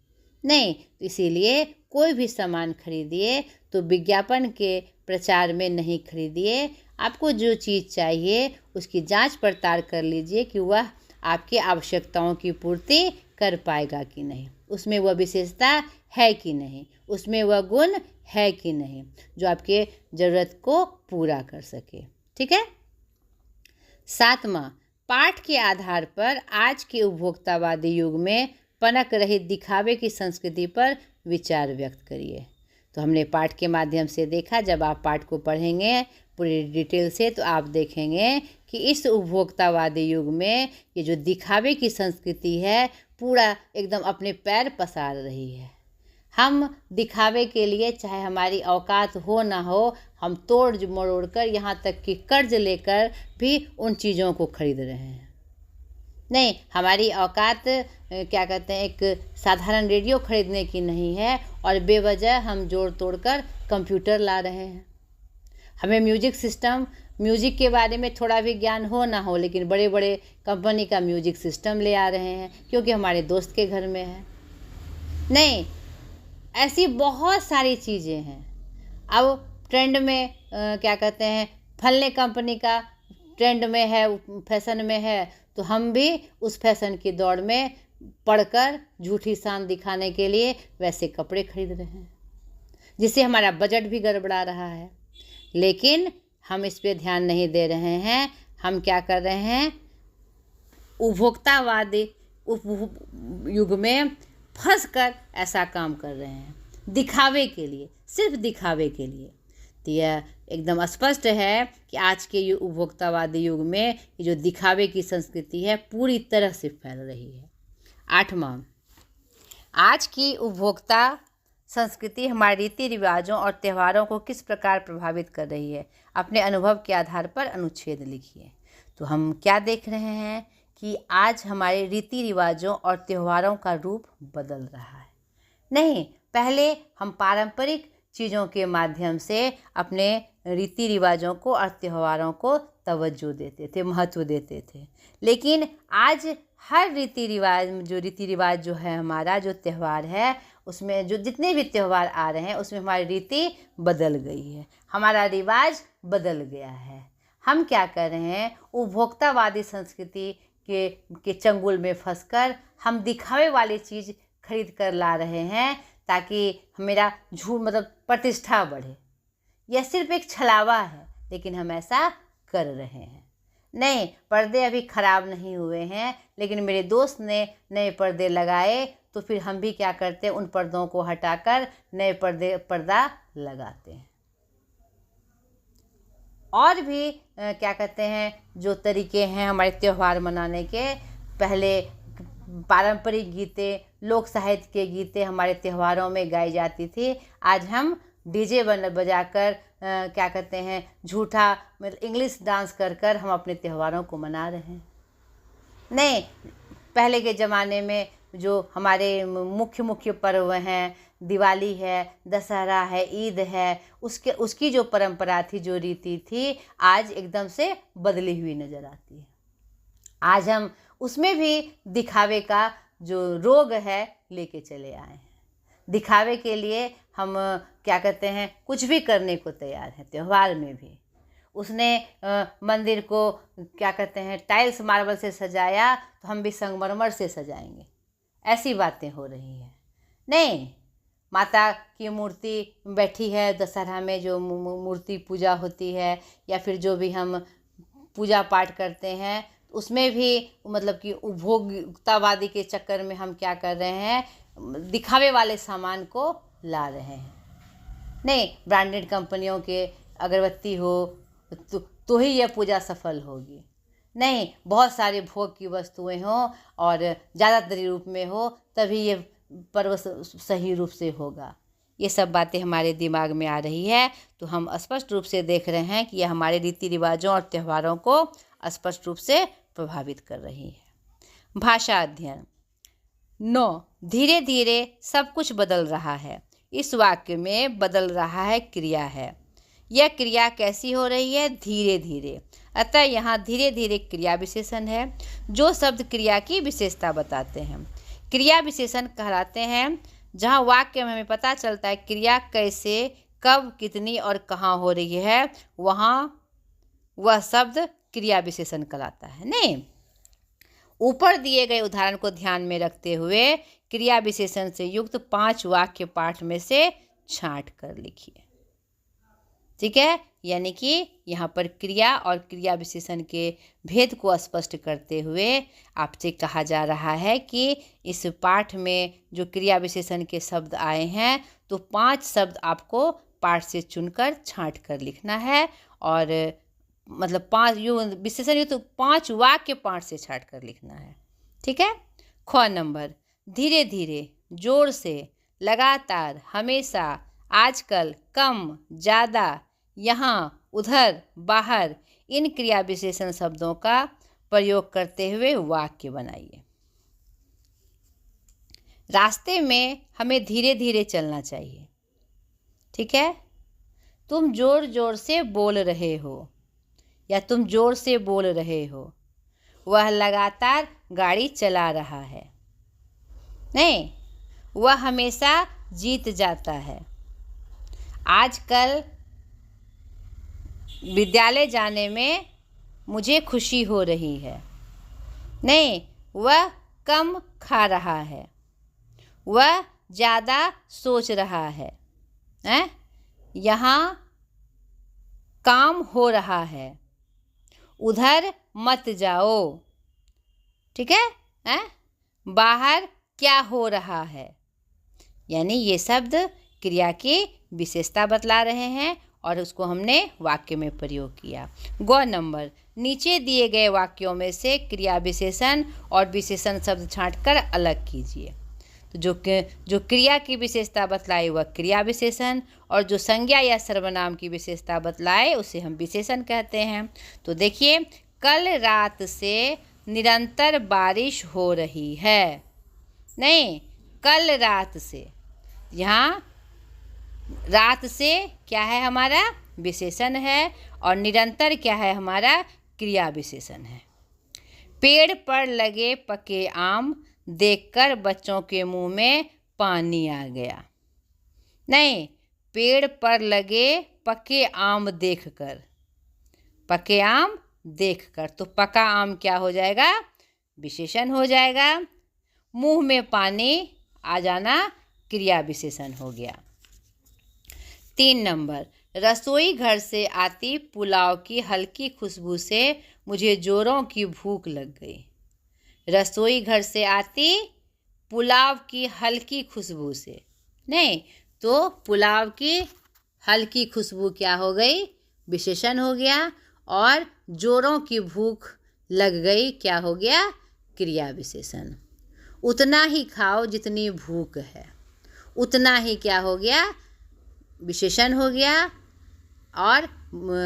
नहीं, तो इसीलिए कोई भी सामान खरीदिए तो विज्ञापन के प्रचार में नहीं खरीदिए। आपको जो चीज़ चाहिए उसकी जांच पड़ताल कर लीजिए कि वह आपकी आवश्यकताओं की पूर्ति कर पाएगा कि नहीं, उसमें वह विशेषता है कि नहीं, उसमें वह गुण है कि नहीं जो आपके ज़रूरत को पूरा कर सके। ठीक है। सातवां, पाठ के आधार पर आज के उपभोक्तावादी युग में पनक रही दिखावे की संस्कृति पर विचार व्यक्त करिए। तो हमने पाठ के माध्यम से देखा, जब आप पाठ को पढ़ेंगे पूरी डिटेल से तो आप देखेंगे कि इस उपभोक्तावादी युग में ये जो दिखावे की संस्कृति है पूरा एकदम अपने पैर पसार रही है। हम दिखावे के लिए चाहे हमारी औकात हो ना हो, हम तोड़ मरोड़ कर यहाँ तक कि कर्ज लेकर भी उन चीज़ों को खरीद रहे हैं। नहीं, हमारी औकात क्या कहते हैं एक साधारण रेडियो खरीदने की नहीं है और बेवजह हम जोड़ तोड़ कर कंप्यूटर ला रहे हैं। हमें म्यूजिक के बारे में थोड़ा भी ज्ञान हो ना हो, लेकिन बड़े बड़े कंपनी का म्यूजिक सिस्टम ले आ रहे हैं क्योंकि हमारे दोस्त के घर में है। नहीं, ऐसी बहुत सारी चीज़ें हैं। अब ट्रेंड में क्या कहते हैं फलने कंपनी का ट्रेंड में है, फैशन में है, तो हम भी उस फैशन की दौड़ में पढ़कर झूठी शान दिखाने के लिए वैसे कपड़े खरीद रहे हैं, जिससे हमारा बजट भी गड़बड़ा रहा है। लेकिन हम इस पे ध्यान नहीं दे रहे हैं। हम क्या कर रहे हैं, उपभोक्तावादी युग में फंसकर ऐसा काम कर रहे हैं, दिखावे के लिए, सिर्फ दिखावे के लिए। तो यह एकदम स्पष्ट है कि आज के उपभोक्तावादी युग में ये जो दिखावे की संस्कृति है पूरी तरह से फैल रही है। आठवां, आज की उपभोक्ता संस्कृति हमारे रीति रिवाजों और त्योहारों को किस प्रकार प्रभावित कर रही है? अपने अनुभव के आधार पर अनुच्छेद लिखिए। तो हम क्या देख रहे हैं कि आज हमारे रीति रिवाजों और त्योहारों का रूप बदल रहा है। नहीं, पहले हम पारंपरिक चीज़ों के माध्यम से अपने रीति रिवाजों को और त्योहारों को तवज्जो देते थे, महत्व देते थे। लेकिन आज हर रीति रिवाज जो है हमारा जो त्यौहार है उसमें जो जितने भी त्यौहार आ रहे हैं उसमें हमारी रीति बदल गई है, हमारा रिवाज बदल गया है। हम क्या कर रहे हैं, उपभोक्तावादी संस्कृति के चंगुल में फंसकर हम दिखावे वाली चीज़ खरीद कर ला रहे हैं ताकि मेरा मतलब प्रतिष्ठा बढ़े। यह सिर्फ एक छलावा है, लेकिन हम ऐसा कर रहे हैं। नहीं, पर्दे अभी ख़राब नहीं हुए हैं, लेकिन मेरे दोस्त ने नए पर्दे लगाए तो फिर हम भी क्या करते हैं, उन पर्दों को हटाकर नए पर्दा लगाते हैं। और भी क्या कहते हैं, जो तरीके हैं हमारे त्यौहार मनाने के, पहले पारंपरिक गीतें, लोक साहित्य के गीतें हमारे त्योहारों में गाई जाती थी। आज हम डीजे बजाकर क्या कहते हैं, झूठा मतलब इंग्लिश डांस कर कर हम अपने त्योहारों को मना रहे हैं। नहीं, पहले के ज़माने में जो हमारे मुख्य पर्व हैं, दिवाली है, दशहरा है, ईद है, उसकी जो परंपरा थी, जो रीति थी, आज एकदम से बदली हुई नज़र आती है। आज हम उसमें भी दिखावे का जो रोग है लेके चले आए हैं। दिखावे के लिए हम क्या कहते हैं, कुछ भी करने को तैयार हैं। त्यौहार में भी उसने मंदिर को क्या कहते हैं, टाइल्स मार्बल से सजाया तो हम भी संगमरमर से सजाएंगे, ऐसी बातें हो रही हैं। नहीं, माता की मूर्ति बैठी है, दशहरा में जो मूर्ति पूजा होती है या फिर जो भी हम पूजा पाठ करते हैं, उसमें भी मतलब कि उपभोक्तावादी के चक्कर में हम क्या कर रहे हैं, दिखावे वाले सामान को ला रहे हैं। नहीं, ब्रांडेड कंपनियों के अगरबत्ती हो तो ही यह पूजा सफल होगी। नहीं, बहुत सारे भोग की वस्तुएं हों और ज़्यादातर रूप में हो, तभी ये पर्व सही रूप से होगा। ये सब बातें हमारे दिमाग में आ रही है, तो हम स्पष्ट रूप से देख रहे हैं कि यह हमारे रीति रिवाजों और त्योहारों को स्पष्ट रूप से प्रभावित कर रही है। भाषा अध्ययन 9, धीरे धीरे सब कुछ बदल रहा है। इस वाक्य में बदल रहा है क्रिया है। यह क्रिया कैसी हो रही है, धीरे धीरे। अतः यहाँ धीरे धीरे क्रिया विशेषण है, जो शब्द क्रिया की विशेषता बताते हैं। क्रिया विशेषण कहलाते हैं जहाँ वाक्य में हमें पता चलता है क्रिया कैसे, कब, कितनी और कहाँ हो रही है, वहाँ वह शब्द क्रिया विशेषण कहलाता है। नहीं, ऊपर दिए गए उदाहरण को ध्यान में रखते हुए क्रिया विशेषण से युक्त 5 वाक्य पाठ में से छांट कर लिखिए। ठीक है, यानी कि यहाँ पर क्रिया और क्रिया विशेषण के भेद को स्पष्ट करते हुए आपसे कहा जा रहा है कि इस पाठ में जो क्रिया विशेषण के शब्द आए हैं, तो 5 शब्द आपको पाठ से चुनकर छांट कर लिखना है। और मतलब 5 विशेषण युक्त 5 वाक्य पाठ से छांट कर लिखना है। ठीक है। ख नंबर, धीरे धीरे, जोर से, लगातार, हमेशा, आजकल, कम, ज़्यादा, यहाँ, उधर, बाहर, इन क्रिया विशेषण शब्दों का प्रयोग करते हुए वाक्य बनाइए। रास्ते में हमें धीरे धीरे चलना चाहिए। ठीक है। तुम जोर जोर से बोल रहे हो या तुम जोर से बोल रहे हो। वह लगातार गाड़ी चला रहा है। नहीं, वह हमेशा जीत जाता है। आजकल विद्यालय जाने में मुझे खुशी हो रही है। नहीं, वह कम खा रहा है। वह ज़्यादा सोच रहा है। यहाँ काम हो रहा है। उधर मत जाओ। ठीक है। बाहर क्या हो रहा है। यानी ये शब्द क्रिया की विशेषता बतला रहे हैं और उसको हमने वाक्य में प्रयोग किया। ग नंबर, नीचे दिए गए वाक्यों में से क्रिया विशेषण और विशेषण शब्द छांटकर अलग कीजिए। तो जो क्रिया की विशेषता बतलाए वह क्रिया विशेषण, और जो संज्ञा या सर्वनाम की विशेषता बतलाए उसे हम विशेषण कहते हैं। तो देखिए, कल रात से निरंतर बारिश हो रही है। नहीं, कल रात से, यहाँ रात से क्या है, हमारा विशेषण है, और निरंतर क्या है, हमारा क्रिया विशेषण है। पेड़ पर लगे पके आम देखकर बच्चों के मुंह में पानी आ गया। नहीं, पेड़ पर लगे पके आम देखकर, पके आम देखकर, तो पका आम क्या हो जाएगा? विशेषण हो जाएगा। मुंह में पानी आ जाना क्रिया विशेषण हो गया। 3 नंबर, रसोई घर से आती पुलाव की हल्की खुशबू से मुझे जोरों की भूख लग गई। रसोई घर से आती पुलाव की हल्की खुशबू से, नहीं तो पुलाव की हल्की खुशबू क्या हो गई? विशेषण हो गया। और जोरों की भूख लग गई क्या हो गया? क्रिया विशेषण। उतना ही खाओ जितनी भूख है, उतना ही क्या हो गया? विशेषण हो गया। और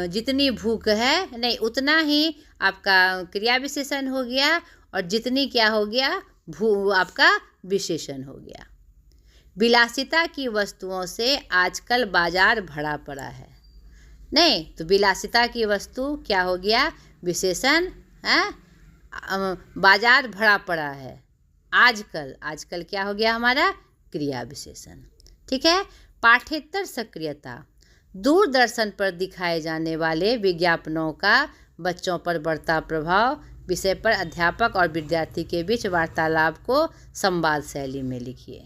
जितनी भूख है, नहीं, उतना ही आपका क्रिया विशेषण हो गया। और जितनी क्या हो गया? आपका विशेषण हो गया। विलासिता की वस्तुओं से आजकल बाजार भरा पड़ा है। नहीं तो विलासिता की वस्तु क्या हो गया? विशेषण है। बाजार भरा पड़ा है। आजकल, आजकल क्या हो गया हमारा? क्रिया विशेषण। ठीक है। पाठ्येतर सक्रियता, दूरदर्शन पर दिखाए जाने वाले विज्ञापनों का बच्चों पर बढ़ता प्रभाव विषय पर अध्यापक और विद्यार्थी के बीच वार्तालाप को संवाद शैली में लिखिए।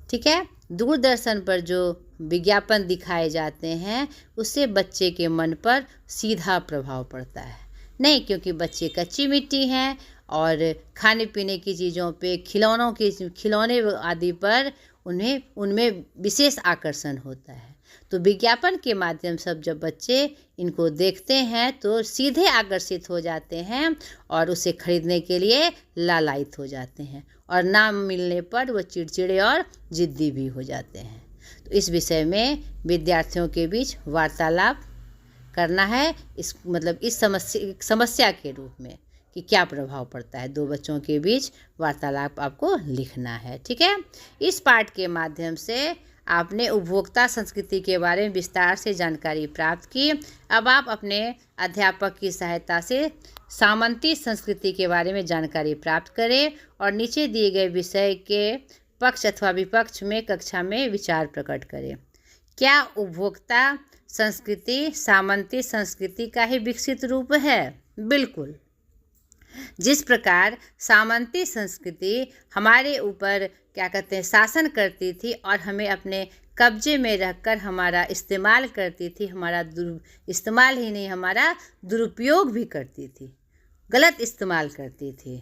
ठीक है। दूरदर्शन पर जो विज्ञापन दिखाए जाते हैं उससे बच्चे के मन पर सीधा प्रभाव पड़ता है। नहीं, क्योंकि बच्चे कच्ची मिट्टी हैं और खाने पीने की चीज़ों पे, खिलौने आदि पर उनमें विशेष आकर्षण होता है। तो विज्ञापन के माध्यम से जब बच्चे इनको देखते हैं तो सीधे आकर्षित हो जाते हैं और उसे खरीदने के लिए लालायित हो जाते हैं, और ना मिलने पर वो चिड़चिड़े और जिद्दी भी हो जाते हैं। तो इस विषय में विद्यार्थियों के बीच वार्तालाप करना है। इस समस्या के रूप में कि क्या प्रभाव पड़ता है, 2 बच्चों के बीच वार्तालाप आपको लिखना है। ठीक है। इस पाठ के माध्यम से आपने उपभोक्ता संस्कृति के बारे में विस्तार से जानकारी प्राप्त की। अब आप अपने अध्यापक की सहायता से सामंती संस्कृति के बारे में जानकारी प्राप्त करें और नीचे दिए गए विषय के पक्ष अथवा विपक्ष में कक्षा में विचार प्रकट करें। क्या उपभोक्ता संस्कृति सामंती संस्कृति का ही विकसित रूप है? बिल्कुल। जिस प्रकार सामंती संस्कृति हमारे ऊपर क्या कहते हैं शासन करती थी और हमें अपने कब्जे में रखकर हमारा इस्तेमाल करती थी, हमारा इस्तेमाल ही नहीं हमारा दुरुपयोग भी करती थी, गलत इस्तेमाल करती थी,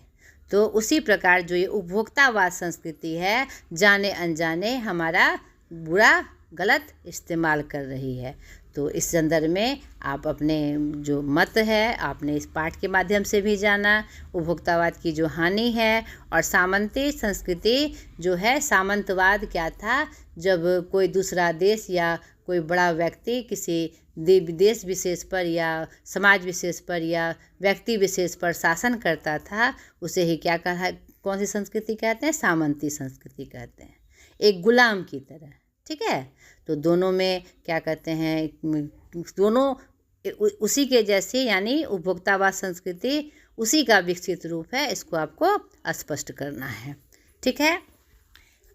तो उसी प्रकार जो ये उपभोक्तावाद संस्कृति है जाने अनजाने हमारा बुरा गलत इस्तेमाल कर रही है। तो इस संदर्भ में आप अपने जो मत है आपने इस पाठ के माध्यम से भी जाना, उपभोक्तावाद की जो हानि है। और सामंती संस्कृति जो है, सामंतवाद क्या था? जब कोई दूसरा देश या कोई बड़ा व्यक्ति किसी देश विशेष पर या समाज विशेष पर या व्यक्ति विशेष पर शासन करता था, उसे ही क्या कहा, कौन सी संस्कृति कहते हैं? सामंती संस्कृति कहते हैं, एक गुलाम की तरह। ठीक है। तो दोनों में क्या कहते हैं, दोनों उसी के जैसे, यानी उपभोक्तावाद संस्कृति उसी का विकसित रूप है, इसको आपको स्पष्ट करना है। ठीक है।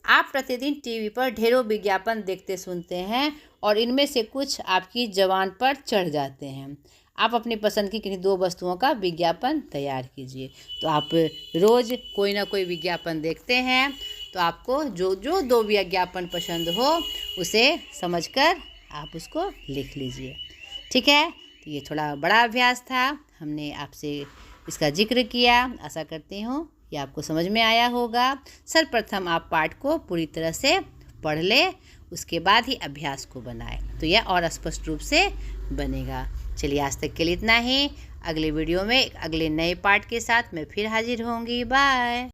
आप प्रतिदिन टीवी पर ढेरों विज्ञापन देखते सुनते हैं और इनमें से कुछ आपकी ज़बान पर चढ़ जाते हैं। आप अपनी पसंद की किन्हीं 2 वस्तुओं का विज्ञापन तैयार कीजिए। तो आप रोज़ कोई ना कोई विज्ञापन देखते हैं, तो आपको जो 2 विज्ञापन पसंद हो उसे समझकर आप उसको लिख लीजिए। ठीक है। तो ये थोड़ा बड़ा अभ्यास था, हमने आपसे इसका जिक्र किया। आशा करती हूँ ये आपको समझ में आया होगा। सर्वप्रथम आप पाठ को पूरी तरह से पढ़ लें, उसके बाद ही अभ्यास को बनाएं, तो यह और स्पष्ट रूप से बनेगा। चलिए, आज तक के लिए इतना ही। अगले वीडियो में अगले नए पाठ के साथ मैं फिर हाजिर होंगी। बाय।